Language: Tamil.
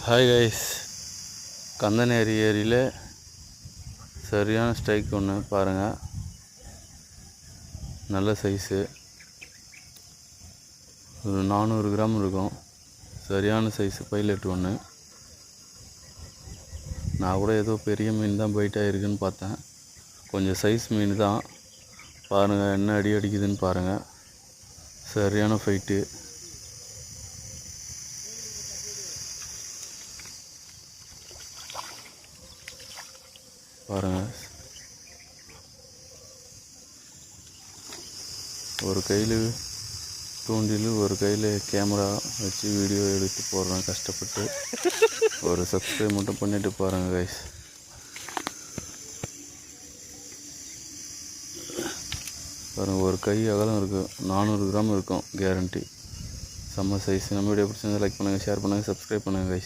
ஹாய் கைஸ், கந்தனேரி ஏரியில் சரியான ஸ்ட்ரைக் ஒன்று பாருங்கள். நல்ல சைஸு, ஒரு 400 கிராம் இருக்கும். சரியான சைஸு பைலட் ஒன்று. நான் கூட ஏதோ பெரிய மீன் தான் பைட் ஆகிருக்குன்னு பார்த்தேன். கொஞ்சம் சைஸ் மீன் தான். பாருங்கள் என்ன அடி அடிக்குதுன்னு பாருங்கள். சரியான ஃபைட்டு. பாருங்கள், ஒரு கையில் தூண்டில், ஒரு கையில் கேமரா வச்சு வீடியோ எடுத்து போடுறேன் கஷ்டப்பட்டு. ஒரு சப்ஸ்கிரைப் மட்டும் பண்ணிவிட்டு பாருங்கள் கைஸ். பாருங்கள், ஒரு கை அகலம் இருக்குது. 400 கிராம் இருக்கும் கேரண்டி. செம்ம சைஸ். நம்ம வீடியோ பிடிச்சிருந்தா லைக் பண்ணுங்கள், ஷேர் பண்ணுங்கள், சப்ஸ்கிரைப் பண்ணுங்கள் கைஸ்.